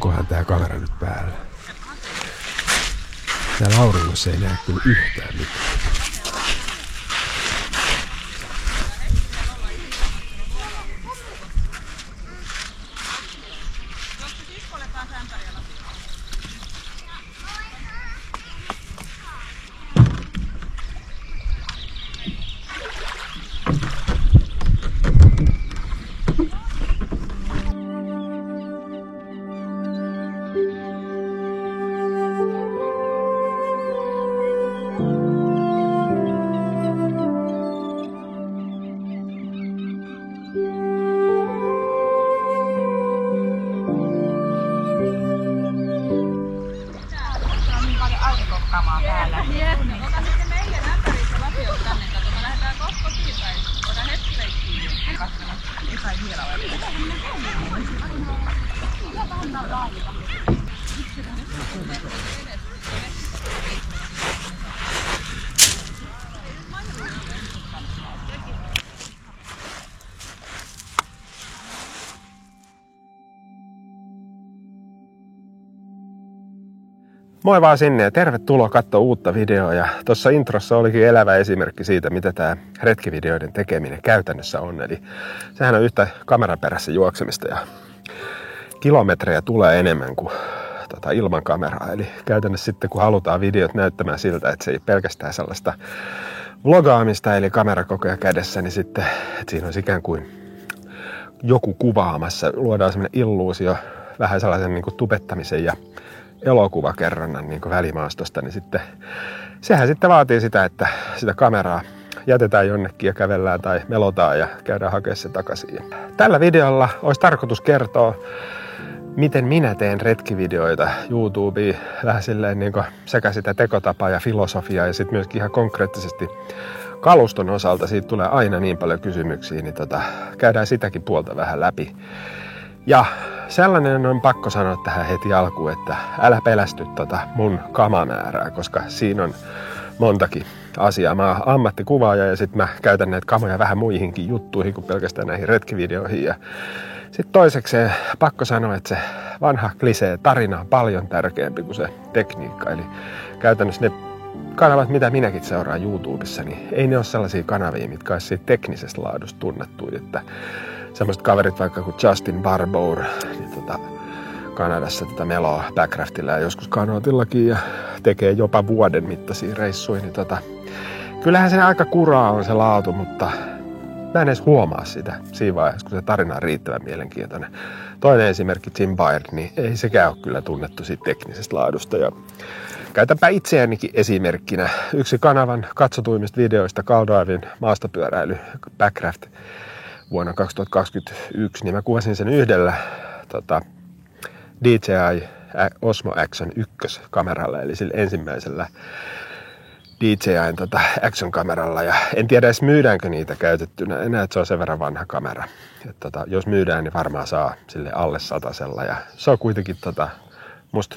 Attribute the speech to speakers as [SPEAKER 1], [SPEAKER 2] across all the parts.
[SPEAKER 1] onkohan tää kamera nyt päällä. Täällä auringossa ei näe kyllä yhtään mitään. Moi vaan sinne ja tervetuloa katsoa uutta videoa. Ja tuossa introssa olikin elävä esimerkki siitä, mitä tämä retkivideoiden tekeminen käytännössä on. Eli sehän on yhtä kameran perässä juoksemista ja kilometrejä tulee enemmän kuin ilman kameraa. Eli käytännössä sitten kun halutaan videot näyttämään siltä, että se ei pelkästään sellaista vlogaamista eli kamera koko ajan kädessä, niin sitten että siinä on ikään kuin joku kuvaamassa. Luodaan sellainen illuusio vähän sellaisen niin kuin tubettamisen ja elokuvakerronnan niin kuin välimaastosta, niin sitten sehän sitten vaatii sitä, että sitä kameraa jätetään jonnekin ja kävellään tai melotaan ja käydään hakemaan se takaisin. Tällä videolla olisi tarkoitus kertoa, miten minä teen retkivideoita YouTubeen vähän silleen niin kuin sekä sitä tekotapaa ja filosofiaa ja sitten myöskin ihan konkreettisesti kaluston osalta. Siitä tulee aina niin paljon kysymyksiä, niin käydään sitäkin puolta vähän läpi. Ja sellainen on pakko sanoa tähän heti alkuun, että älä pelästy mun kamamäärää, koska siinä on montakin asiaa. Mä oon ammattikuvaaja ja sit mä käytän näitä kamoja vähän muihinkin juttuihin kuin pelkästään näihin retkivideoihin. Ja sit toisekseen pakko sanoa, että se vanha klisee tarina on paljon tärkeämpi kuin se tekniikka. Eli käytännössä ne kanavat, mitä minäkin seuraan YouTubessa, niin ei ne ole sellaisia kanavia, mitkä olisi siitä teknisestä laadusta tunnettuja, että semmoiset kaverit vaikka kuin Justin Barbour, niin Kanadassa meloo Backcraftilla ja joskus kanootillakin ja tekee jopa vuoden mittaisia reissuja, niin kyllähän se aika kuraa on se laatu, mutta mä en edes huomaa sitä siinä vaiheessa, kun se tarina on riittävän mielenkiintoinen. Toinen esimerkki, Tim Byrd, niin ei sekään ole kyllä tunnettu siitä teknisestä laadusta. Ja käytänpä itseänikin esimerkkinä. Yksi kanavan katsotuimmista videoista, Caldriven maastopyöräily Backcraft vuonna 2021, niin mä kuvasin sen yhdellä DJI Osmo Action 1 kameralla, eli sillä ensimmäisellä DJIn Action-kameralla. Ja en tiedä edes myydäänkö niitä käytettynä enää, että se on sen verran vanha kamera. Että jos myydään, niin varmaan saa sille alle 100. Ja se on kuitenkin musta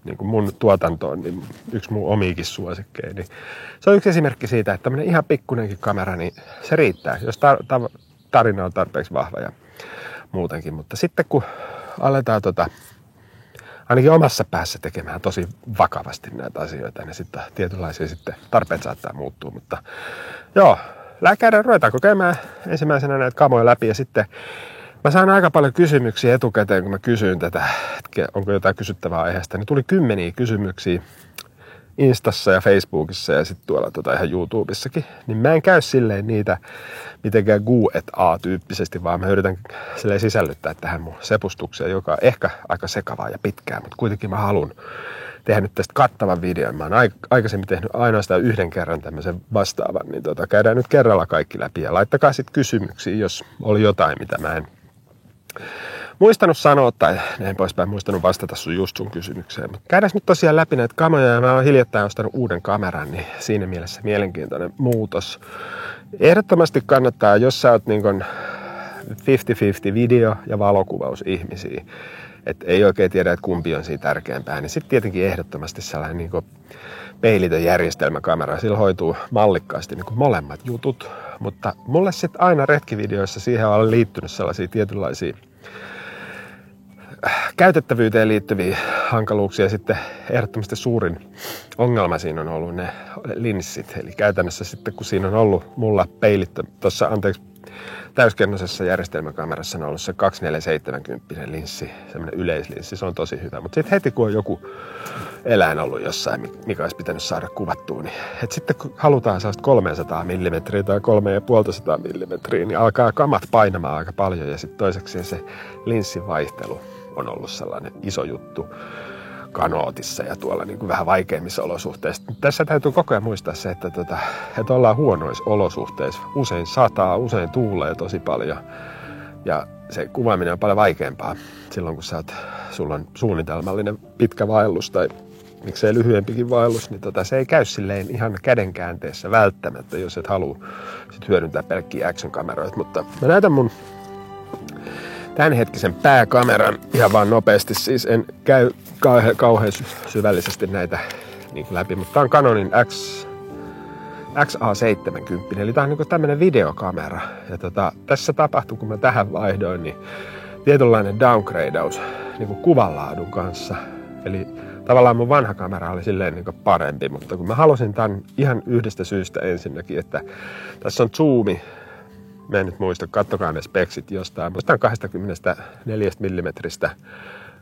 [SPEAKER 1] niin kuin mun tuotantoon niin yksi mun omiikin suosikkeja. Niin se on yksi esimerkki siitä, että tämmöinen ihan pikkunenkin kamera, niin se riittää, jos tarina on tarpeeksi vahva ja muutenkin. Mutta sitten kun aletaan ainakin omassa päässä tekemään tosi vakavasti näitä asioita, niin sitten tietynlaisia sitten tarpeet saattaa muuttua. Mutta joo, ruvetaanko käymään ensimmäisenä näitä kamoja läpi ja sitten mä saan aika paljon kysymyksiä etukäteen, kun mä kysyin tätä, että onko jotain kysyttävää aiheesta, niin tuli 10 kysymyksiä Instassa ja Facebookissa ja sitten tuolla ihan YouTubessakin, niin mä en käy silleen niitä mitenkään Q&A-tyyppisesti, vaan mä yritän silleen sisällyttää tähän mun sepustukseen, joka on ehkä aika sekavaa ja pitkää, mutta kuitenkin mä haluan tehdä nyt tästä kattavan videon. Mä oon aikaisemmin tehnyt ainoastaan yhden kerran tämmöisen vastaavan, niin käydään nyt kerralla kaikki läpi ja laittakaa sitten kysymyksiä, jos oli jotain, mitä mä en muistanut sanoa tai näin poispäin muistanut vastata sun kysymykseen. Mutta käydään nyt tosiaan läpi näitä kamoja ja mä oon hiljattain ostanut uuden kameran, niin siinä mielessä mielenkiintoinen muutos. Ehdottomasti kannattaa, jos sä oot niin kuin 50-50 video- ja valokuvausihmisiä, että ei oikein tiedä, että kumpi on siinä tärkeämpää, niin sitten tietenkin ehdottomasti sellainen niin kuin peilitön järjestelmäkamera. Sillä hoituu mallikkaasti niin kuin molemmat jutut, mutta mulle sitten aina retkivideoissa siihen on liittynyt sellaisia tietynlaisia käytettävyyteen liittyviä hankaluuksia. Sitten ehdottomasti suurin ongelma siinä on ollut ne linssit. Eli käytännössä sitten kun siinä on ollut mulla peilit tuossa, täyskennoisessa järjestelmäkamerassa on ollut se 2470 linssi, semmoinen yleislinssi, se on tosi hyvä. Mutta sitten heti kun on joku eläin ollut jossain, mikä olisi pitänyt saada kuvattua, niin sitten kun halutaan sellaista 300 mm tai 350 mm, niin alkaa kamat painamaan aika paljon ja sitten toiseksi se linssin vaihtelu on ollut sellainen iso juttu kanootissa ja tuolla niin kuin vähän vaikeimmissa olosuhteissa. Tässä täytyy koko ajan muistaa se, että ollaan huonoissa olosuhteissa. Usein sataa, usein tuulee tosi paljon ja se kuvaaminen on paljon vaikeampaa silloin, kun sulla on suunnitelmallinen pitkä vaellus tai miksei lyhyempikin vaellus, niin se ei käy silleen ihan kädenkäänteessä välttämättä, jos et halua sit hyödyntää pelkkiä action-kameroita. Mutta mä näytän mun tämänhetkisen pääkameran ihan vaan nopeasti, siis en käy kauhean syvällisesti näitä niin läpi, mutta tää on Canonin XA70, eli tää on niin tämmönen videokamera. Ja tässä tapahtui, kun mä tähän vaihdoin, niin tietynlainen downgradeaus niin kuvanlaadun kanssa. Eli tavallaan mun vanha kamera oli silleen niin parempi, mutta kun mä halusin tämän ihan yhdestä syystä ensinnäkin, että tässä on zoomi. Mä en nyt muista, kattokaa ne speksit jostain. Muistan 24 mm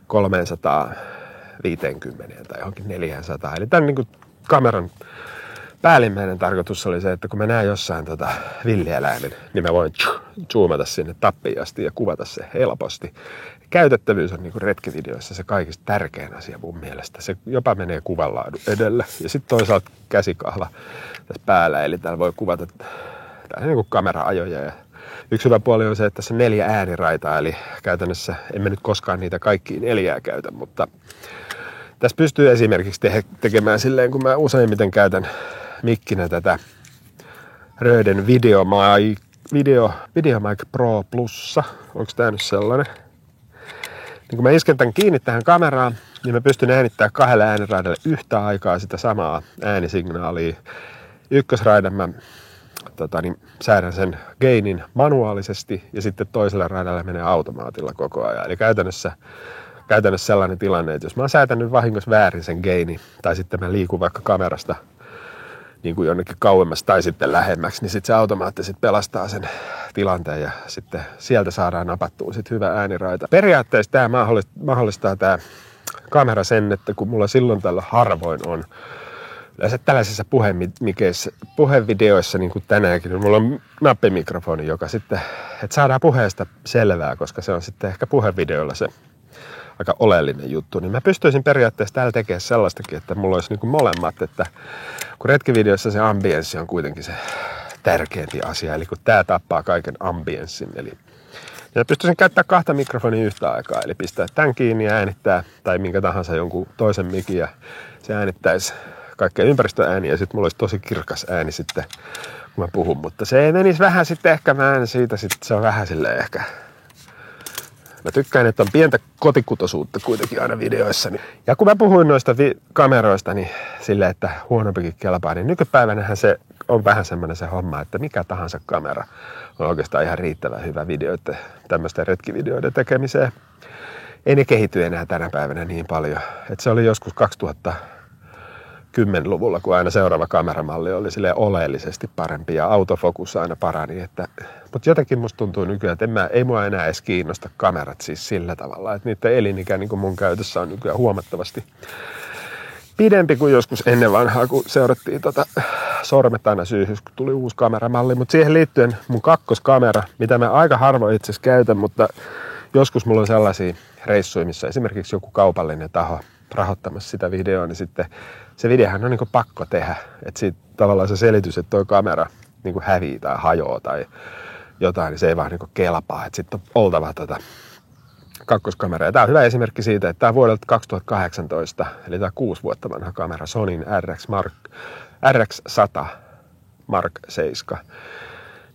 [SPEAKER 1] 350 tai johonkin 400. Eli tämän niin kameran päällimmäinen tarkoitus oli se, että kun mä näen jossain villieläimen, niin mä voin zoomata sinne tappiin asti ja kuvata se helposti. Käytettävyys on niin kuin retkivideoissa se kaikista tärkein asia mun mielestä. Se jopa menee kuvanlaadun edelle. Ja sitten toisaalta käsikahla tässä päällä, eli täällä voi kuvata niin kuin kamera-ajoja. Ja yksi hyvä puoli on se, että tässä on 4 ääniraitaa, eli käytännössä emme nyt koskaan niitä kaikkia 4 käytä, mutta tässä pystyy esimerkiksi tekemään silleen, kun mä useimmiten käytän mikkinä tätä Röden VideoMic Pro Plussa. Onko tää nyt sellainen? Niin kun mä isken tämän kiinni tähän kameraan, niin mä pystyn äänittämään 2 ääniraidalle yhtä aikaa sitä samaa äänisignaalia. Ykkösraidan mä säädän sen gainin manuaalisesti ja sitten toisella raidalla menee automaatilla koko ajan. Eli käytännössä sellainen tilanne, että jos mä oon säätänyt vahingossa väärin sen gaini tai sitten mä liikun vaikka kamerasta niin kuin jonnekin kauemmas tai sitten lähemmäksi, niin sitten se automaattisesti pelastaa sen tilanteen ja sitten sieltä saadaan napattua sitten hyvä ääniraita. Periaatteessa tämä mahdollistaa tämä kamera sen, että kun mulla silloin tällä harvoin on yleensä tällaisissa puhevideoissa, niin kuin tänäänkin, niin mulla on nappimikrofoni, joka sitten, että saadaan puheesta selvää, koska se on sitten ehkä puhevideolla se aika oleellinen juttu, niin mä pystyisin periaatteessa täällä tekemään sellaistakin, että mulla olisi niin kuin molemmat, että kun retkivideossa se ambienssi on kuitenkin se tärkeämpi asia, eli kun tää tappaa kaiken ambienssin, eli ja pystyisin käyttämään 2 mikrofonia yhtä aikaa, eli pistää tämän kiinni ja äänittää, tai minkä tahansa jonkun toisen mikin, ja se äänittäisi kaikkea ympäristöääniä, ja sitten mulla olisi tosi kirkas ääni sitten, kun mä puhun, mutta se ei menisi vähän sitten ehkä, mä äänen siitä, sitten se on vähän silleen ehkä. Mä tykkään, että on pientä kotikutoisuutta kuitenkin aina videoissa. Ja kun mä puhuin noista kameroista, niin silleen, että huonompikin kelpaa, niin nykypäivänähän se on vähän semmoinen se homma, että mikä tahansa kamera on oikeastaan ihan riittävän hyvä videoiden, tämmöisten retkivideoiden tekemiseen. Ei ne kehity enää tänä päivänä niin paljon. Että se oli joskus 2010-luvulla, kun aina seuraava kameramalli oli silleen oleellisesti parempi ja autofokus aina parani. Mutta jotenkin musta tuntuu nykyään, että ei mua enää edes kiinnosta kamerat siis sillä tavalla, että niiden elinikä niin kuin mun käytössä on nykyään huomattavasti pidempi kuin joskus ennen vanhaa, kun seurattiin sormet aina syyhys, kun tuli uusi kameramalli. Mutta siihen liittyen mun kakkoskamera, mitä mä aika harvoin itse asiassa käytän, mutta joskus mulla on sellaisia reissuja, missä esimerkiksi joku kaupallinen taho rahoittamassa sitä videoa, niin sitten se videohan on niin kuin pakko tehdä. Että siitä tavallaan se selitys, että toi kamera niin kuin hävii tai hajoaa tai jotain, niin se ei vaan niin kuin kelpaa. Että sitten on oltava kakkoskamera. Ja tämä on hyvä esimerkki siitä, että tämä on vuodelta 2018, eli tämä 6 vuotta vanha kamera, Sonyn RX100 Mark 7.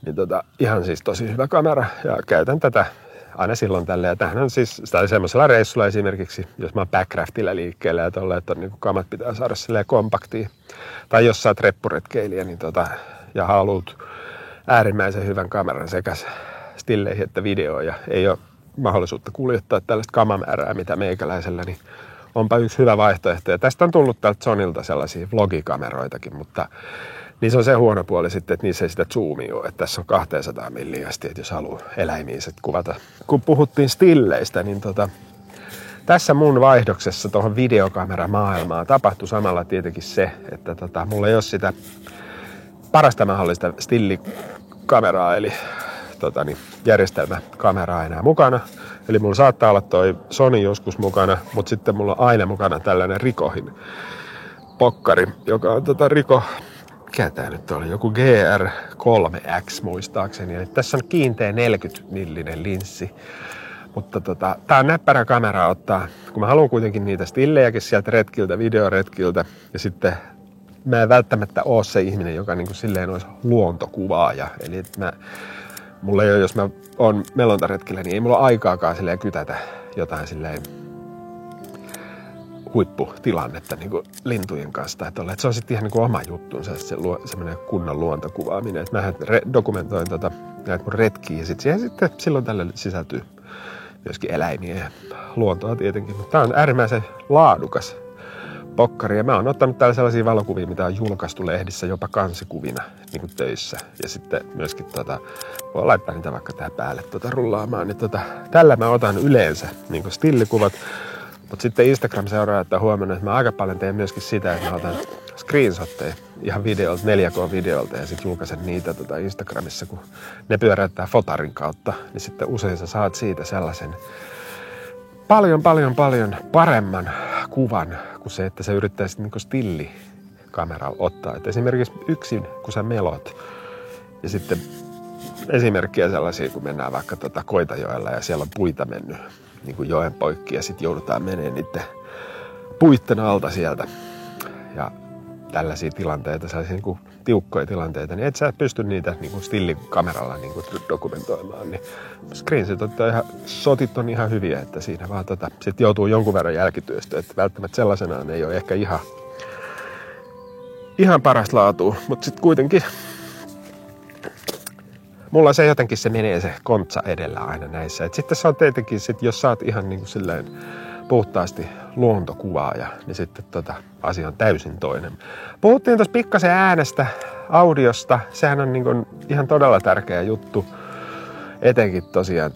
[SPEAKER 1] Niin ihan siis tosi hyvä kamera ja käytän tätä aina silloin tälle. Ja tämähän on siis semmoisella reissulla esimerkiksi, jos mä oon backcraftilla liikkeellä ja tolleen, että niin kamat pitää saada silleen kompaktiin. Tai jos sä oot reppuretkeilijä niin ja haluat äärimmäisen hyvän kameran sekä stilleihin että videoon ja ei ole mahdollisuutta kuljettaa tällaista kamamäärää, mitä meikäläisellä, niin onpa yksi hyvä vaihtoehto. Ja tästä on tullut tältä Sonylta sellaisia vlogikameroitakin, mutta niissä on se huono puoli sitten, että niissä ei sitä zoomia ole. Että tässä on 200 milliä asti, että jos haluaa eläimiä sitten kuvata. Kun puhuttiin stilleistä, niin tässä mun vaihdoksessa tuohon videokameramaailmaan tapahtui samalla tietenkin se, että mulla ei ole sitä parasta mahdollista stillikameraa, eli järjestelmäkameraa enää mukana. Eli mulla saattaa olla toi Sony joskus mukana, mutta sitten mulla on aina mukana tällainen Ricohin pokkari, joka on Ricoh, mikä tää nyt oli, joku GR3X muistaakseni. Eli tässä on kiinteä 40-millinen linssi. Mutta tää on näppärä kamera ottaa, kun mä haluan kuitenkin niitä stillejäkin sieltä retkiltä, videoretkiltä. Ja sitten mä en välttämättä oo se ihminen, joka niinku silleen olisi luontokuvaaja. Eli mulla ei ole, jos mä oon melontaretkillä, niin ei mulla aikaakaan silleen kytätä jotain silleen huipputilannetta niin kuin lintujen kanssa. Että se on sitten ihan niin kuin oma juttunsa, semmoinen kunnon luontokuvaaminen. Että mähän dokumentoin näitä mun retkiä ja siihen sitten silloin tällä sisältyy myöskin eläimiä ja luontoa tietenkin. Mutta tää on äärimmäisen laadukas pokkari ja mä oon ottanut täällä sellaisia valokuvia, mitä on julkaistu lehdissä jopa kansikuvina niin kuin töissä. Ja sitten myöskin voi laittaa niitä vaikka tähän päälle rullaamaan. Niin tällä mä otan yleensä niin kuin stillikuvat. Mutta sitten Instagram-seuraajat on huomannut, että mä aika paljon teen myöskin sitä, että mä otan screenshotteja ihan videolta, 4K-videolta ja sitten julkaisen niitä Instagramissa, kun ne pyöräyttää fotarin kautta, niin sitten usein sä saat siitä sellaisen paljon paremman kuvan kuin se, että sä yrittäisit niinku stillikameralla ottaa. Et esimerkiksi yksin, kun sä melot ja sitten esimerkkiä sellaisia, kun mennään vaikka Koitajoella ja siellä on puita mennyt niin kuin joen poikki ja sitten joudutaan menemään niiden puitten alta sieltä. Ja tällaisia tilanteita, sellaisia niin kuin tiukkoja tilanteita, niin et sä pysty niitä niin kuin stillikameralla niin kuin dokumentoimaan. Niin sotit on ihan hyviä, että siinä vaan sitten joutuu jonkun verran jälkityöstä, että välttämättä sellaisenaan ei ole ehkä ihan parasta laatua, mutta sitten kuitenkin mulla se jotenkin se menee se kontsa edellä aina näissä. Et sitten se on tietenkin, jos sä oot ihan niin kuin silleen puhtaasti luontokuvaaja, niin sitten asia on täysin toinen. Puhuttiin tuossa pikkasen äänestä, audiosta. Sehän on niin kuin ihan todella tärkeä juttu, etenkin tosiaan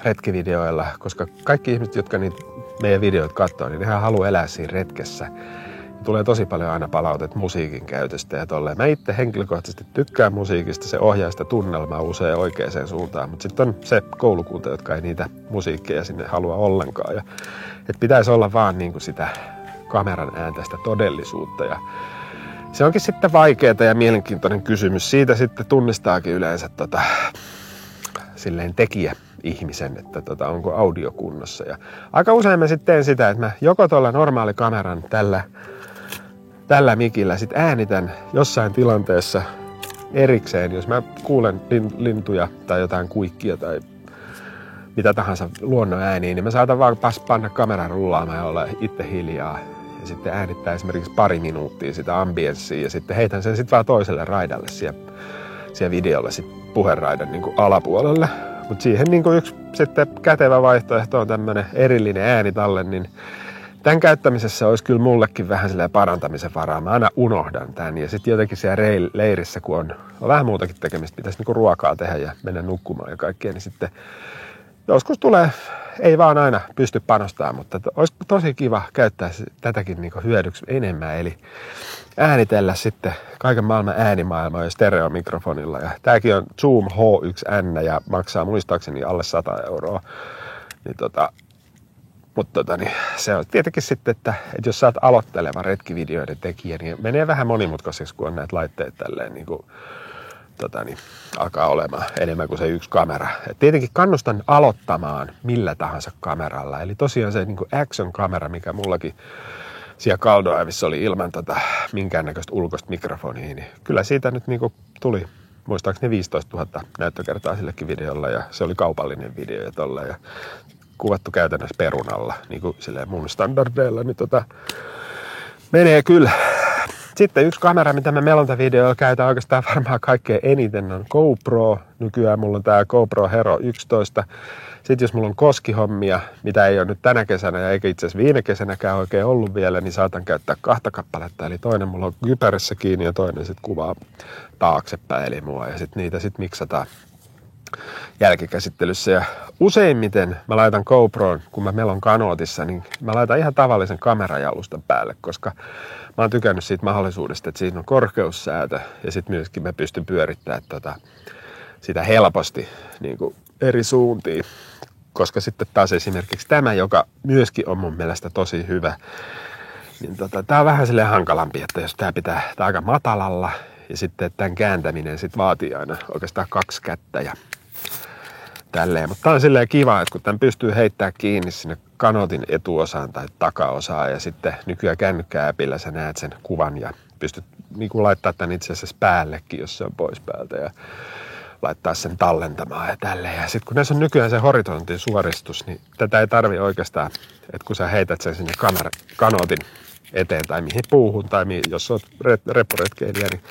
[SPEAKER 1] retkivideoilla, koska kaikki ihmiset, jotka niitä meidän videoita katsoo, niin nehän haluaa elää siinä retkessä. Tulee tosi paljon aina palautet musiikin käytöstä ja tolleen. Mä itse henkilökohtaisesti tykkään musiikista, se ohjaa sitä tunnelmaa usein oikeaan suuntaan, mutta sitten on se koulukunta, jotka ei niitä musiikkeja sinne halua ollenkaan. Että pitäisi olla vaan niinku sitä kameran ääntä, sitä todellisuutta. Ja se onkin sitten vaikeaa ja mielenkiintoinen kysymys. Siitä sitten tunnistaakin yleensä silleen tekijä-ihmisen, että onko audio kunnossa. Ja aika usein mä sitten teen sitä, että mä joko tuolla normaali kameran tällä mikillä sit äänitän jossain tilanteessa erikseen, jos mä kuulen lintuja tai jotain kuikkia tai mitä tahansa luonnon ääniä, niin mä saatan vaan panna kameran rullaamaan ja olla itse hiljaa ja sitten äänittää esimerkiksi 2 minuuttia sitä ambienssia ja sitten heitän sen sitten vaan toiselle raidalle siellä videolla sit puheraidan niin kuin alapuolelle. Mutta siihen niin kuin yksi sitten kätevä vaihtoehto on tämmönen erillinen äänitalle, niin tämän käyttämisessä olisi kyllä mullekin vähän silleen parantamisen varaa. Mä aina unohdan tämän ja sitten jotenkin siellä leirissä, kun on vähän muutakin tekemistä, pitäisi niinku ruokaa tehdä ja mennä nukkumaan ja kaikkea, niin sitten joskus tulee, ei vaan aina pysty panostamaan, mutta olisi tosi kiva käyttää tätäkin niinku hyödyksi enemmän, eli äänitellä sitten kaiken maailman äänimaailmaa ja stereomikrofonilla. Ja tääkin on Zoom H1N ja maksaa muistaakseni alle 100 €. Niin mutta niin se on tietenkin sitten, että jos sä oot aloitteleva retkivideoiden tekijä, niin menee vähän monimutkaiseksi, kun on näitä laitteita tälleen niin kuin, alkaa olemaan enemmän kuin se yksi kamera. Et tietenkin kannustan aloittamaan millä tahansa kameralla. Eli tosiaan se niin kuin action-kamera, mikä mullakin siellä Caldoivissa oli ilman minkäännäköistä ulkoista mikrofonia, niin kyllä siitä nyt niin kuin tuli muistaakseni 15 000 näyttökertaa sillekin videolla ja se oli kaupallinen video ja tolleen. Ja kuvattu käytännössä perunalla, niin kuin silleen mun standardeilla, niin menee kyllä Sitten yksi kamera, mitä mä melontavideoilla käytän oikeastaan varmaan kaikkein eniten, on GoPro. Nykyään mulla on tää GoPro Hero 11. Sitten jos mulla on koskihommia, mitä ei ole nyt tänä kesänä ja eikä itse asiassa viime kesänäkään oikein ollut vielä, niin saatan käyttää 2 kappaletta. Eli toinen mulla on kypärässä kiinni ja toinen sitten kuvaa taaksepäin eli mua. Ja sitten niitä sitten miksataan jälkikäsittelyssä. Ja useimmiten mä laitan GoProon, kun mä melon kanootissa, niin mä laitan ihan tavallisen kamerajalustan päälle, koska mä oon tykännyt siitä mahdollisuudesta, että siinä on korkeussäätö ja sitten myöskin mä pystyn pyörittämään sitä helposti niin kuin eri suuntiin. Koska sitten taas esimerkiksi tämä, joka myöskin on mun mielestä tosi hyvä, niin tää on vähän silleen hankalampi, että jos tää pitää aika matalalla ja sitten tämän kääntäminen sit vaatii aina oikeastaan 2 kättä ja tälleen. Mutta tää on silleen kiva, että kun tämän pystyy heittämään kiinni sinne kanootin etuosaan tai takaosaan ja sitten nykyään kännykkä-äpillä sä näet sen kuvan ja pystyt niin kuin laittaa tämän itse asiassa päällekin, jos se on pois päältä ja laittaa sen tallentamaan ja tälleen. Ja sitten kun näissä on nykyään se horisontin suoristus, niin tätä ei tarvi oikeastaan, että kun sä heität sen sinne kanootin eteen tai mihin puuhun tai jos oot reppuretkeilijä, niin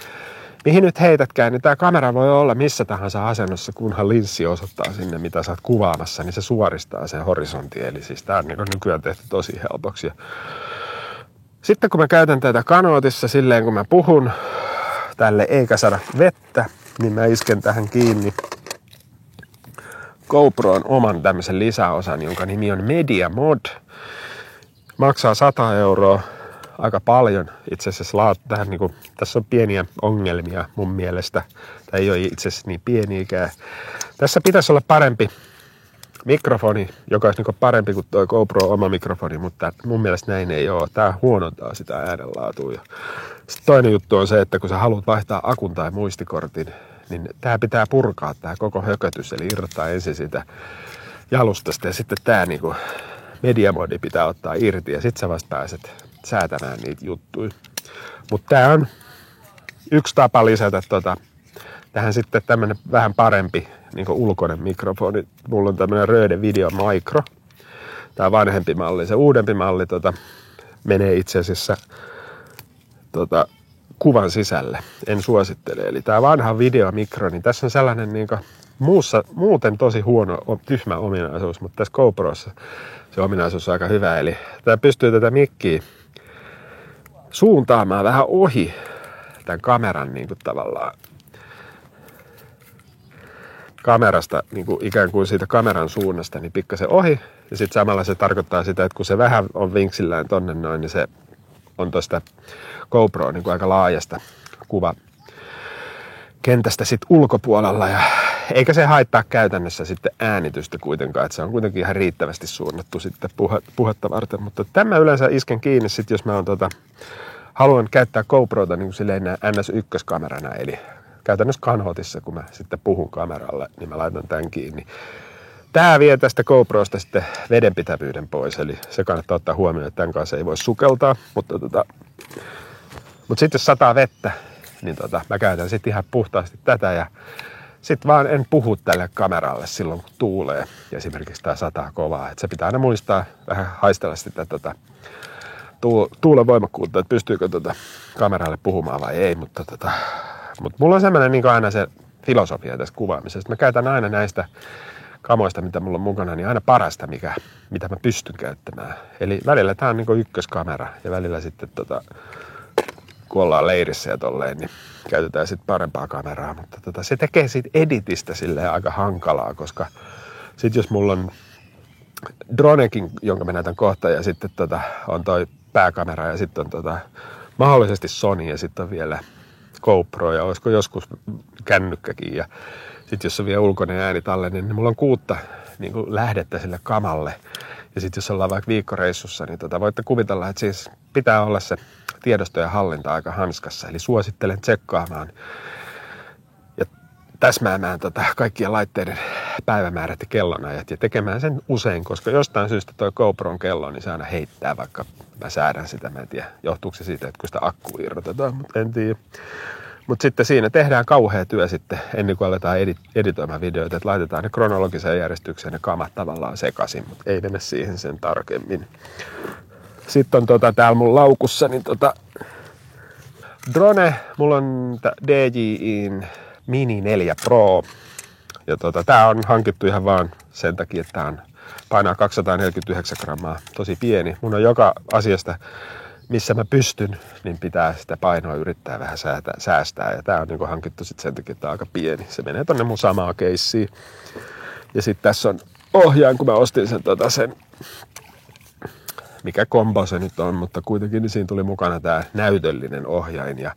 [SPEAKER 1] mihin nyt heitätkään, niin tämä kamera voi olla missä tahansa asennossa, kunhan linssi osoittaa sinne, mitä sä oot kuvaamassa, niin se suoristaa sen horisontin. Eli siis tää on niin nykyään tehty tosi helpoksi. Ja sitten kun mä käytän tätä kanootissa silleen, kun mä puhun tälle eikä saada vettä, niin mä isken tähän kiinni GoProon oman tämmöisen lisäosan, jonka nimi on Media Mod. Maksaa 100 €, aika paljon. Itse asiassa tähän, niin kuin, tässä on pieniä ongelmia mun mielestä. Tämä ei ole itse asiassa niin pieniäkään. Tässä pitäisi olla parempi mikrofoni, joka olisi niin parempi kuin tuo GoPro oma mikrofoni, mutta mun mielestä näin ei ole. Tämä huonontaa sitä äänenlaatua. Sitten toinen juttu on se, että kun sä haluat vaihtaa akun tai muistikortin, niin tämä pitää purkaa tämä koko hökötys, eli irrottaa ensin sitä jalustasta ja sitten tämä niinku mediamodi pitää ottaa irti ja sitten sä vasta pääset säätämään niitä juttuja. Mutta tämä on yksi tapa lisätä tähän sitten tämmönen vähän parempi niinku ulkoinen mikrofoni. Mulla on tämmönen Rode Video Micro. Tää on vanhempi malli. Se uudempi malli menee itse asiassa kuvan sisälle. En suosittele. Eli tää vanha videomikro, niin tässä on sellainen niinku muuten tosi huono, tyhmä ominaisuus, mutta tässä GoProssa se ominaisuus on aika hyvä. Eli tää pystyy tätä mikkiä suuntaamaan vähän ohi tämän kameran niinku tavallaan kamerasta, niin kuin ikään kuin siitä kameran suunnasta, niin pikkasen ohi. Ja sitten samalla se tarkoittaa sitä, että kun se vähän on vinksillään tonne noin, niin se on tuosta GoPro niin kuin aika laajasta kuvakentästä sitten ulkopuolella. Ja eikä se haittaa käytännössä sitten äänitystä kuitenkaan, että se on kuitenkin ihan riittävästi suunnattu sitten puhetta varten. Mutta tämä yleensä isken kiinni sitten, jos mä haluan käyttää GoProta niin kuin silleen NS1-kamerana, eli käytännössä kanootissa, kun mä sitten puhun kameralle, niin mä laitan tämän kiinni. Tää vie tästä GoProsta sitten vedenpitävyyden pois, eli se kannattaa ottaa huomioon, että tämän kanssa ei voi sukeltaa. Mutta sitten jos sataa vettä, niin mä käytän sitten ihan puhtaasti tätä ja sitten vaan en puhu tälle kameralle silloin, kun tuulee. Ja esimerkiksi tää sataa kovaa. Et se pitää aina muistaa vähän haistella sitä tuulen voimakkuutta, että pystyykö kameralle puhumaan vai ei, mutta mulla on semmoinen niin aina se filosofia tässä kuvaamisesta. Mä käytän aina näistä kamoista, mitä mulla on mukana, niin aina parasta, mitä mä pystyn käyttämään. Eli välillä tää on niin ykköskamera ja välillä sitten kun ollaan leirissä ja tolleen, niin käytetään sitten parempaa kameraa. Mutta se tekee siitä editistä silleen aika hankalaa, koska sitten jos mulla on dronekin, jonka mä näytän kohta, ja sitten on toi pääkamera ja sitten on mahdollisesti Sony ja sitten on vielä GoPro ja olisiko joskus kännykkäkin ja sitten jos on vielä ulkoinen äänitallenne, niin mulla on 6 niin kuin lähdettä sille kamalle ja sitten jos ollaan vaikka viikkoreissussa, niin voitte kuvitella, että siis pitää olla se tiedosto ja hallinta aika hanskassa, eli suosittelen tsekkaamaan ja täsmäämään kaikkien laitteiden päivämäärät ja kellonajat ja tekemään sen usein, koska jostain syystä toi GoPron kello, niin se aina heittää, vaikka mä säädän sitä, mä en tiedä, johtuuko se siitä, että kun sitä akkua irrotetaan, mutta en tiedä. Mutta sitten siinä tehdään kauhea työ sitten, ennen kuin aletaan editoimaan videoita, että laitetaan ne kronologiseen järjestykseen ne kamat tavallaan sekaisin, mutta ei mene siihen sen tarkemmin. Sitten on täällä mun laukussa, niin Drone, mulla on DJIin Mini 4 Pro. Ja tää on hankittu ihan vaan sen takia, että tää painaa 249 grammaa, tosi pieni. Mun on joka asiasta, missä mä pystyn, niin pitää sitä painoa yrittää vähän säästää. Ja tää on niinku hankittu sit sen takia, että tää on aika pieni. Se menee tonne mun samaa keissiin. Ja sit tässä on ohjain, kun mä ostin sen mikä kombo se nyt on, mutta kuitenkin niin siinä tuli mukana tää näytöllinen ohjain. Ja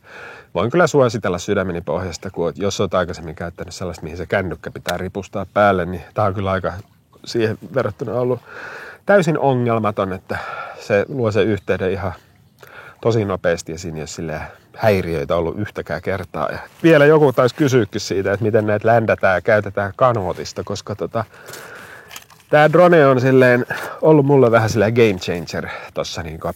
[SPEAKER 1] voin kyllä suositella sydämeni pohjasta, kun jos olet aikaisemmin käyttänyt sellaista, mihin se kännykkä pitää ripustaa päälle, niin tää on kyllä aika siihen verrattuna ollut täysin ongelmaton, että se luo sen yhteyden ihan tosi nopeasti ja siinä ei ole silleen häiriöitä ollut yhtäkään kertaa. Ja vielä joku taisi kysyäkin siitä, että miten näitä ländätään ja käytetään kanootista, koska tää drone on silleen ollut mulle vähän silleen game changer tossa niinku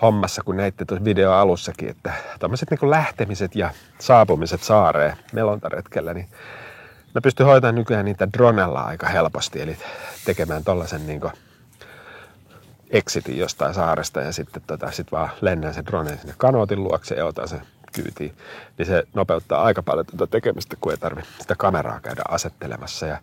[SPEAKER 1] hommassa, kun näitte tuossa video alussakin, että tommoset niinku lähtemiset ja saapumiset saareen melontaretkellä, niin mä pystyn hoitamaan nykyään niitä dronella aika helposti, eli tekemään tollasen niinku exitin jostain saaresta ja sitten sit vaan lennän sen droneen sinne kanootin luokse ja otan sen kyytiin. Niin se nopeuttaa aika paljon tekemistä, kun ei tarvitse sitä kameraa käydä asettelemassa. Ja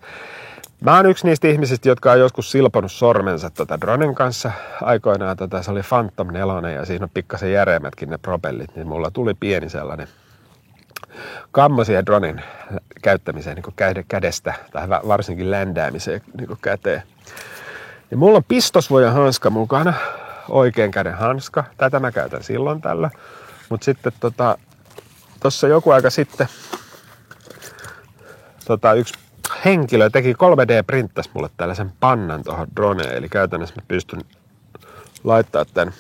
[SPEAKER 1] mä oon yksi niistä ihmisistä, jotka on joskus silponut sormensa dronen kanssa. Aikoinaan se oli Phantom 4 ja siinä on pikkasen järeämmätkin ne propellit, niin mulla tuli pieni sellainen kammo siihen dronen käyttämiseen niin kädestä tai varsinkin ländäämiseen niin käteen. Ja mulla on pistosvojan hanska mukana, oikean käden hanska. Tätä mä käytän silloin tällä. Mutta sitten tossa joku aika sitten yksi henkilö teki 3D-printtäsi mulle tällaisen pannan tuohon droneen. Eli käytännössä mä pystyn laittaa tän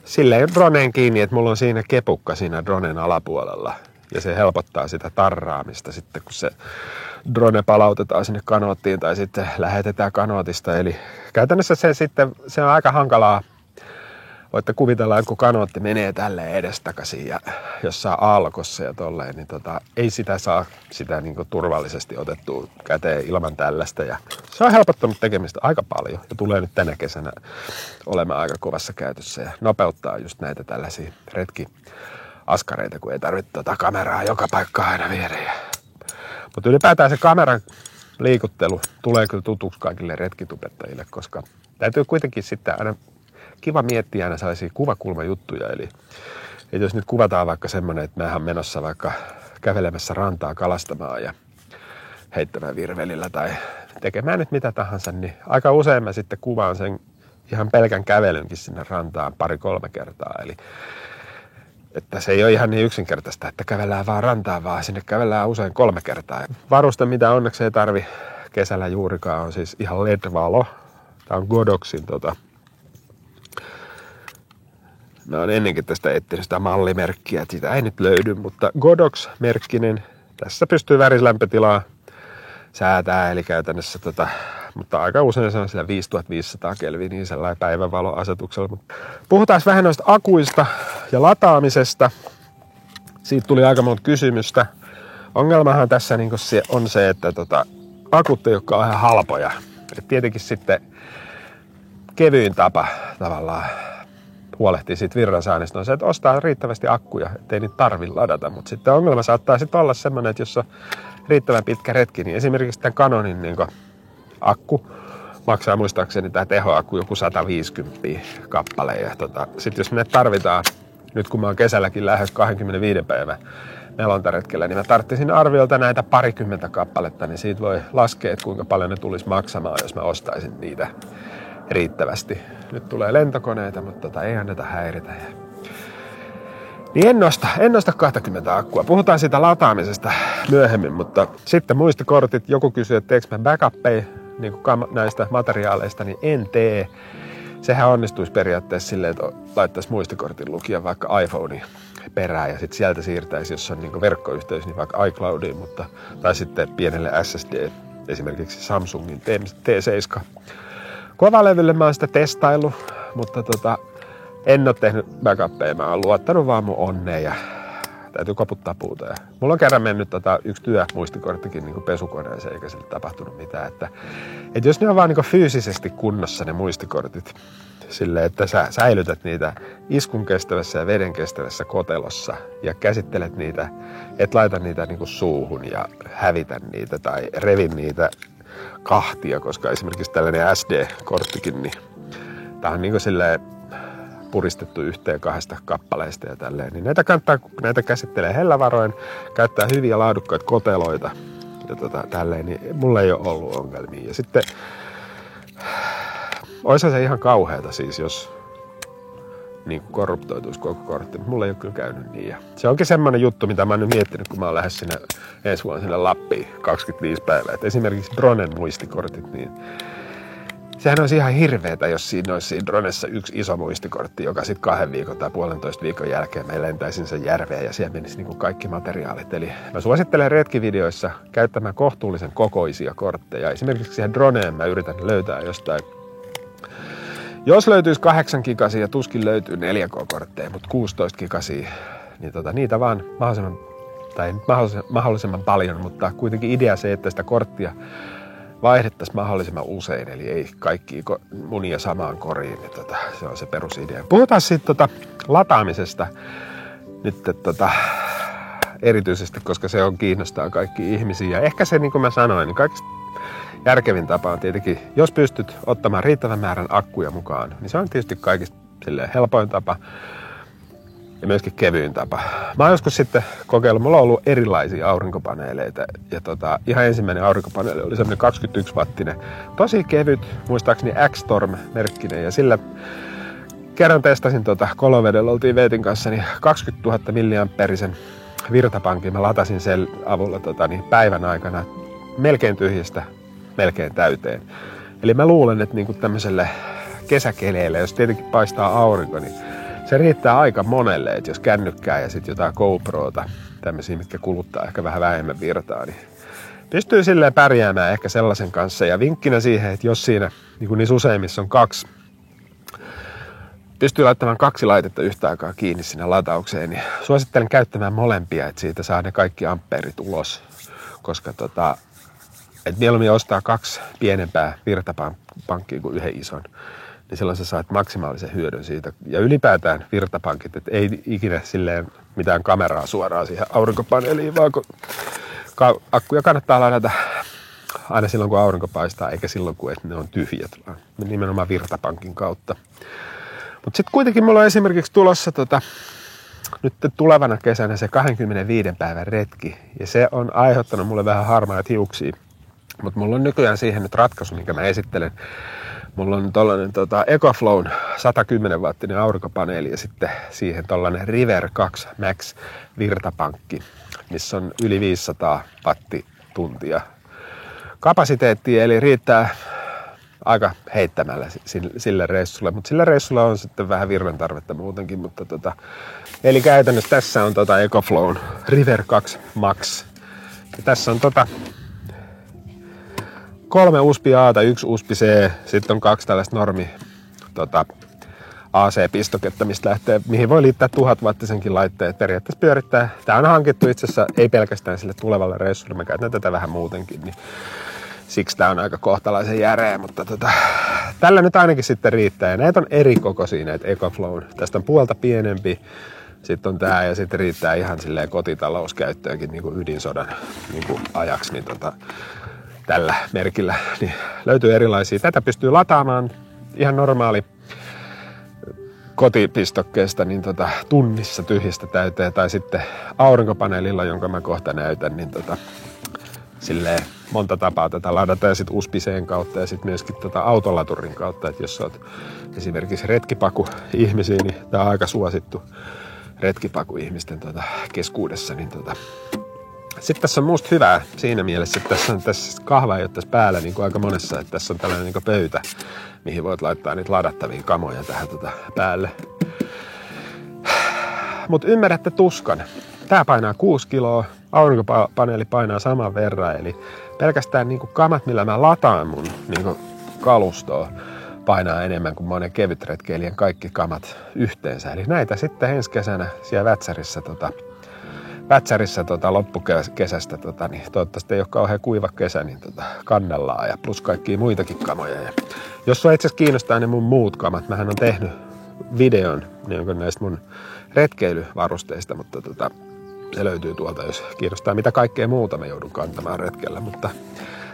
[SPEAKER 1] silleen droneen kiinni, että mulla on siinä kepukka siinä dronen alapuolella. Ja se helpottaa sitä tarraamista sitten, kun se drone palautetaan sinne kanoottiin tai sitten lähetetään kanootista. Eli käytännössä se on aika hankalaa. Voitte kuvitella, kun kanootti menee tälleen edestakaisin ja jossain aallokossa ja tolleen, niin ei sitä saa niin kuin turvallisesti otettua käteen ilman tällaista. Ja se on helpottanut tekemistä aika paljon ja tulee nyt tänä kesänä olemaan aika kovassa käytössä ja nopeuttaa just näitä tällaisia retkiaskareita, kun ei tarvitse kameraa joka paikkaan aina viedä. Mutta ylipäätään se kameran liikuttelu tulee kyllä tutuksi kaikille retkitubettajille, koska täytyy kuitenkin sitten aina kiva miettiä aina sellaisia kuvakulmajuttuja. Eli jos nyt kuvataan vaikka semmoinen, että mähän menossa vaikka kävelemässä rantaa kalastamaan ja heittämään virvelillä tai tekemään nyt mitä tahansa, niin aika usein mä sitten kuvaan sen ihan pelkän kävelynkin sinne rantaan 2-3 kertaa. Eli että se ei ole ihan niin yksinkertaista, että kävellään vaan rantaan, vaan sinne kävellään usein 3 kertaa. Varuste, mitä onneksi ei tarvi kesällä juurikaan, on siis ihan LED-valo. Tää on Godoxin mä oon ennenkin tästä etsinyt sitä mallimerkkiä, että sitä ei nyt löydy, mutta Godox-merkkinen. Tässä pystyy värislämpötilaa säätää, eli käytännössä mutta aika usein se on siellä 5500 kelviniä sellainen päivänvaloasetuksella. Puhutaan vähän noista akuista ja lataamisesta. Siitä tuli aika monta kysymystä. Ongelmahan tässä niin on se, että akut ei ole kauhean halpoja. Et tietenkin sitten kevyin tapa tavallaan huolehtii siitä virransaannista on se, että ostaa riittävästi akkuja, ettei niitä tarvitse ladata. Mutta sitten ongelma saattaa sitten olla semmoinen, että jos on riittävän pitkä retki, niin esimerkiksi tämän Canonin akku maksaa muistaakseni tämä tehoakku joku 150 kappale. Ja sitten jos me tarvitaan, nyt kun mä oon kesälläkin lähes 25 päivän melontaretkellä, niin mä tarvitsin arviolta näitä 20 kappaletta, niin siitä voi laskea, että kuinka paljon ne tulisi maksamaan, jos mä ostaisin niitä riittävästi. Nyt tulee lentokoneita, mutta ei anneta häiritä. Niin en nosta 20 akkua. Puhutaan siitä lataamisesta myöhemmin, mutta sitten muistikortit. Joku kysyy, että teekö mä backuppeja niin näistä materiaaleista, niin en tee. Sehän onnistuisi periaatteessa silleen, että laittaisi muistikortin lukija vaikka iPhoneen perään ja sitten sieltä siirtäisi, jos on niin verkkoyhteys, niin vaikka iCloudiin, tai sitten pienelle SSD, esimerkiksi Samsungin T7. Kovalevylle mä oon sitä testaillut, mutta en ole tehnyt backuppeja. Mä oon luottanut vaan mun onneen ja täytyy koputtaa puuta. Ja mulla on kerran mennyt yksi työmuistikorttikin niin pesukoneeseen, eikä sille tapahtunut mitään. Että jos ne on vaan niin fyysisesti kunnossa ne muistikortit, silleen, että sä säilytät niitä iskun kestävässä ja veden kestävässä kotelossa ja käsittelet niitä, et laita niitä niinku suuhun ja hävitä niitä tai revi niitä kahtia, koska esimerkiksi tällainen SD-korttikin, niin tää on niinku silleen puristettu yhteen 2 kappaleista ja tälleen, niin näitä kannattaa, kun näitä käsittelee hellävaroin, käyttää hyviä laadukkaita koteloita ja tälleen, niin mulla ei ole ollut ongelmia. Ja sitten olisi se ihan kauheata siis, jos niin korruptoituisi koko kortti, mutta mulla ei ole kyllä käynyt niin. Ja se onkin semmoinen juttu, mitä mä oon nyt miettinyt, kun mä oon lähes sinne ensi vuonna sinne Lappiin 25 päivää. Et esimerkiksi Dronen muistikortit, niin sehän olisi ihan hirveetä, jos siinä olisi siinä Dronessa yksi iso muistikortti, joka sitten 2 viikon tai 1,5 viikon jälkeen me lentäisin sen järveen ja siellä menisi niin kuin kaikki materiaalit. Eli mä suosittelen retkivideoissa käyttämään kohtuullisen kokoisia kortteja. Esimerkiksi siihen Droneen mä yritän löytää jostain. Jos löytyisi 8 gigasia, tuskin löytyy 4K-kortteja, mutta 16 gigasia, niin niitä vaan mahdollisimman paljon, mutta kuitenkin idea se, että sitä korttia vaihdettaisiin mahdollisimman usein, eli ei kaikki munia samaan koriin, niin se on se perusidea. Puhutaan sitten lataamisesta nyt erityisesti, koska se on kiinnostaa kaikki ihmisiä. Ja ehkä se, niin kuin mä sanoin, niin kaikista järkevin tapa on tietenkin, jos pystyt ottamaan riittävän määrän akkuja mukaan, niin se on tietysti kaikista helpoin tapa ja myöskin kevyin tapa. Mä oon joskus sitten kokeillut, mulla on ollut erilaisia aurinkopaneeleita ja ihan ensimmäinen aurinkopaneeli oli semmoinen 21-wattinen, tosi kevyt, muistaakseni X-Storm-merkkinen ja sillä kerran testasin kolovedellä, oltiin Veetin kanssa, niin 20 000 milliamperisen virtapankin mä latasin sen avulla päivän aikana melkein tyhjistä melkein täyteen. Eli mä luulen, että niinku tämmöiselle kesäkeleille, jos tietenkin paistaa aurinko, niin se riittää aika monelle, että jos kännykkää ja sitten jotain GoProta, tämmöisiä, mitkä kuluttaa ehkä vähän vähemmän virtaa, niin pystyy silleen pärjäämään ehkä sellaisen kanssa. Ja vinkkinä siihen, että jos siinä, niin kuin niissä useimmissa on 2, pystyy laittamaan 2 laitetta yhtä aikaa kiinni sinne lataukseen, niin suosittelen käyttämään molempia, että siitä saa ne kaikki ampeerit ulos, koska että mieluummin ostaa 2 pienempää virtapankkia kuin 1 ison, niin silloin sä saat maksimaalisen hyödyn siitä. Ja ylipäätään virtapankit, että ei ikinä silleen mitään kameraa suoraan siihen aurinkopaneeliin, vaan kun akkuja kannattaa ladata aina silloin, kun aurinko paistaa, eikä silloin, kun ne on tyhjät, vaan nimenomaan virtapankin kautta. Mutta sitten kuitenkin mulla on esimerkiksi tulossa nyt tulevana kesänä se 25 päivän retki, ja se on aiheuttanut mulle vähän harmaat hiuksia. Mutta mulla on nykyään siihen nyt ratkaisu, minkä mä esittelen. Mulla on tollanen EcoFlown 110-wattinen aurinkopaneeli ja sitten siihen tollanen River 2 Max virtapankki, missä on yli 500 wattituntia kapasiteettia, eli riittää aika heittämällä sille reissulle, mutta sillä reissulla on sitten vähän virran tarvetta muutenkin, mutta eli käytännössä tässä on EcoFlown River 2 Max. Ja tässä on 3 USB-A tai 1 USB-C, sitten on 2 tällaista normi AC-pistoketta, mistä lähtee, mihin voi liittää 1000-wattisenkin laitteet. Periaatteessa pyörittää. Tämä on hankittu itse asiassa ei pelkästään sille tulevalle reissulle, mä käytän tätä vähän muutenkin, niin siksi tämä on aika kohtalaisen järeä, mutta tällä nyt ainakin sitten riittää. Ja näitä on eri kokoisia näitä EcoFlown. Tästä on puolta pienempi, sitten on tää ja sitten riittää ihan silleen kotitalouskäyttöönkin niin kuin ydinsodan niin kuin ajaksi, niin tällä merkillä niin löytyy erilaisia. Tätä pystyy lataamaan ihan normaali kotipistokkeesta niin tunnissa tyhjästä täyteen tai sitten aurinkopaneelilla, jonka mä kohta näytän, niin silleen monta tapaa tätä ladata ja sitten USB-C:n kautta ja sitten myöskin autolaturin kautta, että jos olet esimerkiksi retkipaku-ihmisiä, niin tämä on aika suosittu retkipaku-ihmisten keskuudessa, niin sitten tässä on musta hyvää siinä mielessä, että tässä kahva ei ole tässä päällä niin kuin aika monessa, että tässä on tällainen niin kuin pöytä, mihin voit laittaa niitä ladattavia kamoja tähän päälle. Mutta ymmärrätte tuskan. Tää painaa 6 kiloa, aurinkopaneeli painaa saman verran, eli pelkästään niin kuin kamat, millä mä lataan mun niin kuin kalustoa, painaa enemmän kuin monen kevytretkeilijän kaikki kamat yhteensä. Eli näitä sitten ensi kesänä siellä Vätsärissä Vätsärissä loppukesästä, niin toivottavasti ei ole kauhean kuiva kesä, niin kannellaan ja plus kaikkia muitakin kamoja. Ja jos sua itse asiassa kiinnostaa ne mun muut kamat, mähän on tehnyt videon niin näistä mun retkeilyvarusteista, mutta se löytyy tuolta, jos kiinnostaa mitä kaikkea muuta mä joudun kantamaan retkellä. Mutta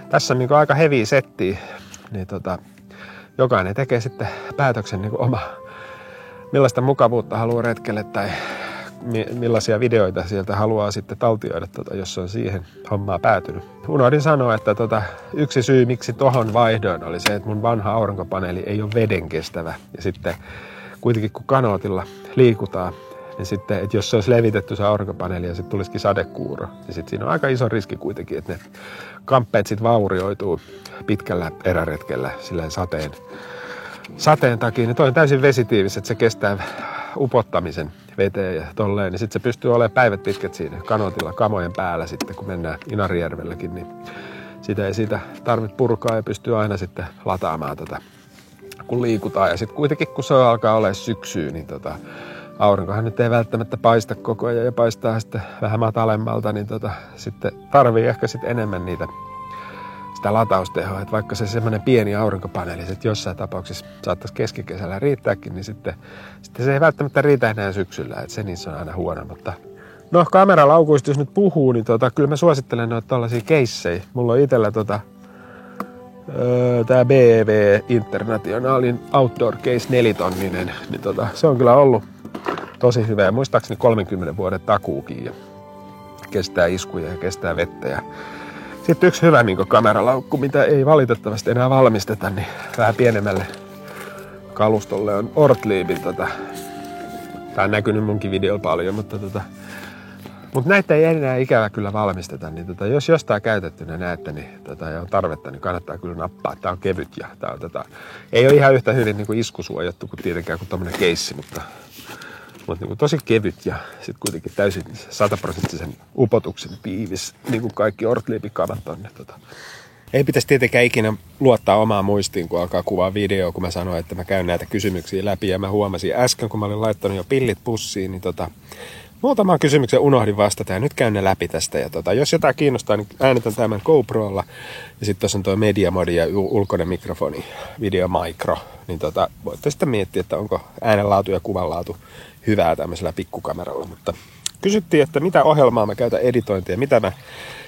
[SPEAKER 1] tässä on niin aika heavy settiä, niin jokainen tekee sitten päätöksen niin millaista mukavuutta haluaa retkelle tai millaisia videoita sieltä haluaa sitten taltioida, jos on siihen hommaa päätynyt. Unohdin sanoa, että yksi syy miksi tohon vaihdoin oli se, että mun vanha aurinkopaneeli ei ole vedenkestävä. Ja sitten kuitenkin kun kanootilla liikutaan, niin sitten, että jos se olisi levitetty se aurinkopaneeli ja sitten tulisikin sadekuuro, niin sitten siinä on aika iso riski kuitenkin, että ne kamppeet sitten vaurioituu pitkällä eräretkellä silleen sateen takia. Niin toi on täysin vesitiivis, että se kestää upottamisen veteen ja tolleen, niin sitten se pystyy olemaan päivät pitkät siinä kanootilla kamojen päällä sitten, kun mennään Inarijärvelläkin, niin sitä ei siitä tarvitse purkaa ja pystyy aina sitten lataamaan kun liikutaan. Ja sitten kuitenkin, kun se alkaa olla syksyä, niin aurinkohan nyt ei välttämättä paista koko ajan ja paistaa sitten vähän matalemmalta, niin sitten tarvii ehkä sitten enemmän sitä lataustehoa, että vaikka se semmoinen pieni aurinkopaneeli, että jossain tapauksessa saattaisi keskikesällä riittääkin, niin sitten se ei välttämättä riitä enää syksyllä, että se niissä on aina huono, mutta no kameralaukuista jos nyt puhuu, niin kyllä mä suosittelen noita tällaisia keissejä. Mulla on itsellä tää BV Internationalin Outdoor Case 4-tonninen, niin se on kyllä ollut tosi hyvä ja muistaakseni 30 vuoden takuukin ja kestää iskuja ja kestää vettä. Ja sitten yksi hyvä kameralaukku, mitä ei valitettavasti enää valmisteta, niin vähän pienemmälle kalustolle on Ortliebin. Tää on näkynyt munkin videolla paljon, mutta näitä ei enää ikävä kyllä valmisteta. Niin jos jostain käytettynä näette niin, ja on tarvetta, niin kannattaa kyllä nappaa. Tää on kevyt ja tää on, ei ole ihan yhtä hyvin iskusuojattu kuin tietenkään kuin tommonen keissi, mutta tosi kevyt ja sitten kuitenkin täysin 100% upotuksen tiivis, niin kuin kaikki Ortliebin kamat on. Ei pitäisi tietenkään ikinä luottaa omaan muistiin, kun alkaa kuvaa videoa, kun mä sanoin, että mä käyn näitä kysymyksiä läpi. Ja mä huomasin äsken, kun mä olin laittanut jo pillit pussiin, niin muutamaan kysymykseen unohdin vastata ja nyt käyn ne läpi tästä. Ja jos jotain kiinnostaa, niin äänitän tämän GoProlla. Ja sitten tuossa on tuo Media Modi ja ulkoinen mikrofoni, Video Micro. Niin voitte sitten miettiä, että onko äänenlaatu ja kuvanlaatu hyvää tämmöisellä pikkukameralla. Mutta kysyttiin, että mitä ohjelmaa mä käytän editointia.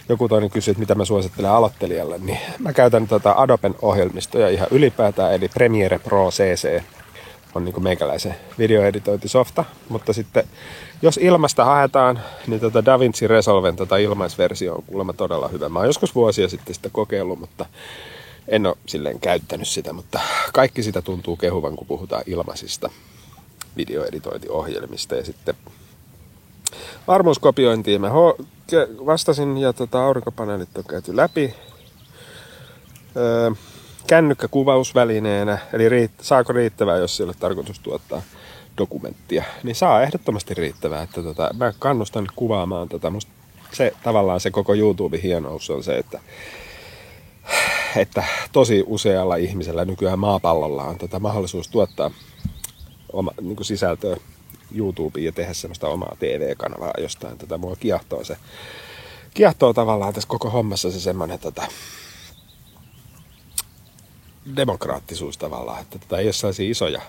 [SPEAKER 1] Joku toinen kysyi, että mitä mä suosittelen aloittelijalle. Niin mä käytän Adoben ohjelmistoja ihan ylipäätään, eli Premiere Pro CC. On niin kuin meikäläisen videoeditointisofta, mutta sitten jos ilmasta haetaan, niin DaVinci Resolven ilmaisversio on kuulemma todella hyvä. Mä oon joskus vuosia sitten sitä kokeillut, mutta en ole silleen käyttänyt sitä, mutta kaikki sitä tuntuu kehuvan, kun puhutaan ilmaisista videoeditointiohjelmista. Ja sitten varmuuskopiointiin mä vastasin ja aurinkopaneelit on käyty läpi. Kännykkä kuvausvälineenä, eli saako riittävää, jos ei ole tarkoitus tuottaa dokumenttia, niin saa ehdottomasti riittävää. Että mä kannustan kuvaamaan musta se tavallaan se koko YouTuben hienous on se, että tosi usealla ihmisellä nykyään maapallolla on mahdollisuus tuottaa sisältöä YouTubeen ja tehdä semmoista omaa TV-kanavaa jostain. Mua kiehtoo tavallaan tässä koko hommassa se semmoinen demokraattisuus tavallaan, että ei ole sellaisia isoja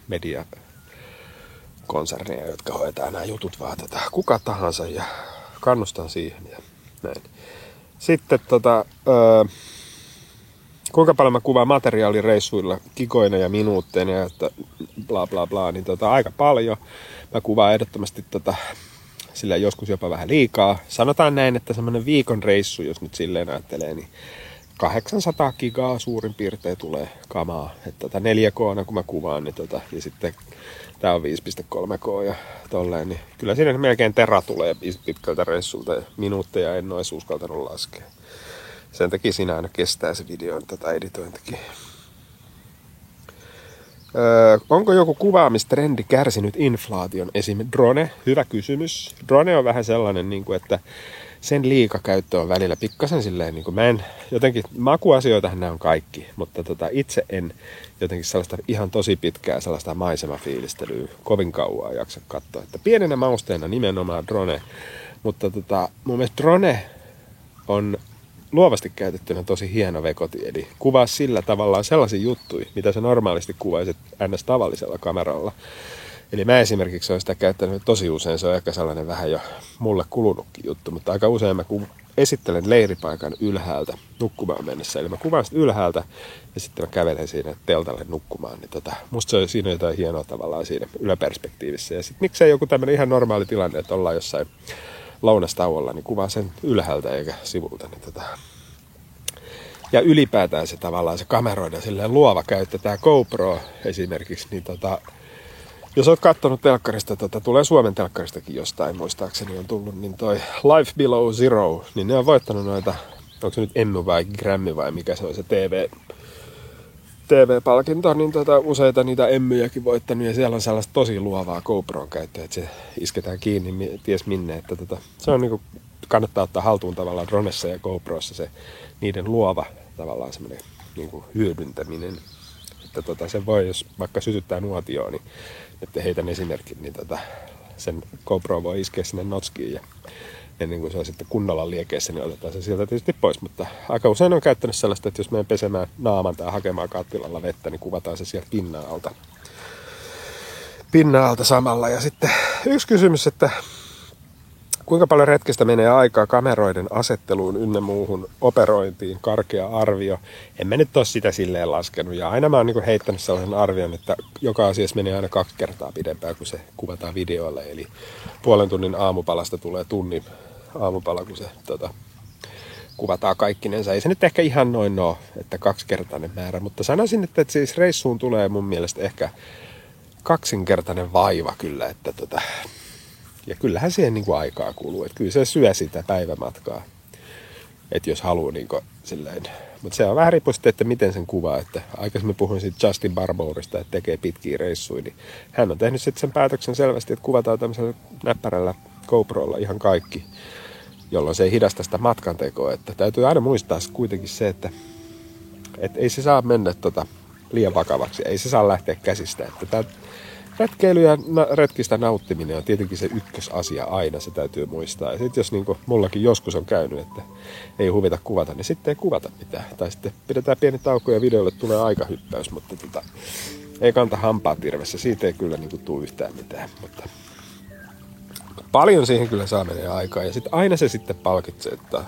[SPEAKER 1] mediakonserneja, jotka hoitaa nämä jutut, vaan kuka tahansa ja kannustan siihen ja näin. Sitten kuinka paljon mä kuvaan materiaalireissuilla kikoina ja minuutteina ja bla bla bla, niin aika paljon. Mä kuvaan ehdottomasti sillä joskus jopa vähän liikaa. Sanotaan näin, että semmoinen viikon reissu, jos nyt silleen ajattelee, niin 800 gigaa suurin piirtein tulee kamaa. Että 4K, kun mä kuvaan, niin ja sitten tää on 5.3K ja tolleen, niin kyllä siinä melkein tera tulee pitkältä reissulta ja minuutteja en ois uskaltanut laskea. Sen takia siinä aina kestää se videon editointikin. Onko joku kuvaamistrendi kärsinyt inflaation? Esim. Drone, hyvä kysymys. Drone on vähän sellainen, että sen liikakäyttö on välillä pikkasen silleen, jotenkin makuasioitahan nämä on kaikki, mutta itse en jotenkin sellaista ihan tosi pitkää sellaista maisemafiilistelyä kovin kauaa jaksa katsoa. Että pienenä mausteena nimenomaan drone Mutta mun mielestä drone on luovasti käytettynä tosi hieno vekoti, eli kuvaa sillä tavallaan sellaisia juttuja, mitä sä normaalisti kuvaisit ns. Tavallisella kameralla. Eli mä esimerkiksi olen sitä käyttänyt tosi usein, se on ehkä sellainen vähän jo mulle kulunutkin juttu, mutta aika usein mä esittelen leiripaikan ylhäältä nukkumaan mennessä. Eli mä kuvaan sitä ylhäältä ja sitten mä kävelen siinä teltalle nukkumaan. Niin musta siinä on jotain hienoa tavallaan siinä yläperspektiivissä. Ja sitten miksei joku tämmöinen ihan normaali tilanne, että ollaan jossain lounastauolla, niin kuvaa sen ylhäältä eikä sivulta. Niin Ja ylipäätään se tavallaan se kameroiden silleen luova käyttö, tää GoPro esimerkiksi, niin jos oot kattonut telkkarista, tulee Suomen telkkaristakin jostain, muistaakseni on tullut, niin toi Life Below Zero, niin ne on voittanut noita, onko se nyt Emmy vai Grammy vai mikä se on se TV-palkinto, niin useita niitä Emmyjäkin voittanut, ja siellä on sellaista tosi luovaa GoPron käyttöä, että se isketään kiinni ties minne, että se on niinku, kannattaa ottaa haltuun tavallaan dronessa ja GoProssa se niiden luova tavallaan semmoinen niinku hyödyntäminen. Että se voi, jos vaikka sytyttää nuotioon, niin että heitän esimerkin, niin sen GoPro voi iskeä sinne notskiin ja ennen kuin se on sitten kunnolla liekeessä, niin otetaan se sieltä tietysti pois. Mutta aika usein on käyttänyt sellaista, että jos menen pesemään naaman tai hakemaan kattilalla vettä, niin kuvataan se sieltä pinnan alta samalla. Ja sitten yksi kysymys, että kuinka paljon retkestä menee aikaa kameroiden asetteluun ynnä muuhun operointiin, karkea arvio. En mä nyt ole sitä silleen laskenut. Ja aina mä oon niinku heittänyt sellaisen arvion, että joka asiassa menee aina 2 kertaa pidempään, kun se kuvataan videolle. Eli puolen tunnin aamupalasta tulee tunnin aamupala, kun se kuvataan kaikkinensa. Ei se nyt ehkä ihan noin ole, että 2-kertainen määrä. Mutta sanoisin, että siis reissuun tulee mun mielestä ehkä 2-kertainen vaiva kyllä, että ja kyllähän siihen niinku aikaa kuluu, että kyllä se syö sitä päivämatkaa, että jos haluaa niinku silleen. Mutta se on vähän riippuen, että miten sen kuvaa, että aikaisemmin puhuin siitä Justin Barbourista, että tekee pitkiä reissuja, niin hän on tehnyt sitten sen päätöksen selvästi, että kuvataan tämmöisellä näppärällä GoProlla ihan kaikki, jolloin se ei hidasta sitä matkantekoa, että täytyy aina muistaa kuitenkin se, että ei se saa mennä liian vakavaksi, ei se saa lähteä käsistä, että retkeily ja retkistä nauttiminen on tietenkin se ykkösasia aina, se täytyy muistaa. Ja sitten jos niin kuin mullakin joskus on käynyt, että ei huvita kuvata, niin sitten ei kuvata mitään. Tai sitten pidetään pieni tauko ja videolle tulee aikahyppäys, mutta ei kanta hampaa tirvessä, siitä ei kyllä niin kuin tule yhtään mitään. Mutta paljon siihen kyllä saa menee aikaa ja sitten aina se sitten palkitsee, että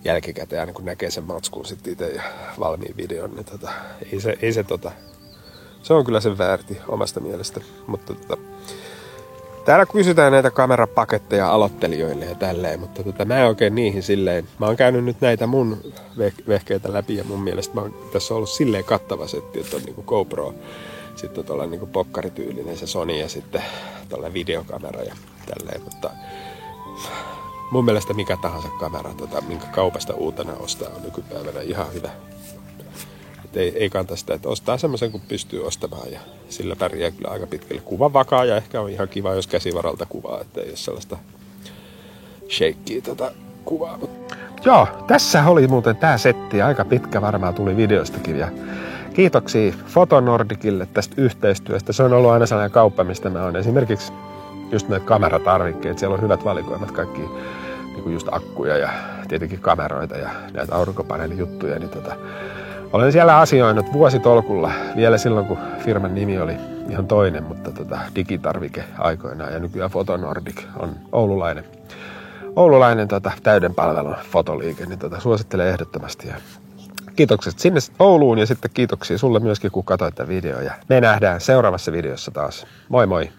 [SPEAKER 1] jälkikäteen aina kun näkee sen matskun sitten itse ja valmiin videon, niin se on kyllä sen väärti omasta mielestä, mutta täällä kysytään näitä kamerapaketteja aloittelijoille ja tälleen, mutta mä en oikein niihin silleen. Mä oon käynyt nyt näitä mun vehkeitä läpi ja mun mielestä tässä on ollut silleen kattava setti, että on niinku GoPro, sitten on tuollainen niinku pokkarityylinen se Sony ja sitten tuollainen videokamera ja tälleen, mutta mun mielestä mikä tahansa kamera, minkä kaupasta uutena ostaa on nykypäivänä ihan hyvä. Ei kannata sitä, että ostaa semmoisen, kun pystyy ostamaan ja sillä pärjää kyllä aika pitkälle. Kuva vakaa ja ehkä on ihan kiva, jos käsivaralta kuvaa, että ei ole sellaista shakeia kuvaa. Joo, tässä oli muuten tää setti. Aika pitkä varmaan tuli videostakin ja kiitoksia Fotonordicille tästä yhteistyöstä. Se on ollut aina sellainen kauppa, mistä mä oon esimerkiksi just näitä kameratarvikkeet. Siellä on hyvät valikoimat, kaikki niin just akkuja ja tietenkin kameroita ja näitä aurinkopaneelijuttuja, niin olen siellä asioinut vuositolkulla vielä silloin, kun firman nimi oli ihan toinen, mutta digitarvike aikoinaan. Ja nykyään Fotonordic on oululainen täyden palvelun fotoliike, niin suosittelen ehdottomasti. Ja kiitokset sinne Ouluun ja sitten kiitoksia sulle myöskin, kun katsoit tämän videon. Ja me nähdään seuraavassa videossa taas. Moi moi!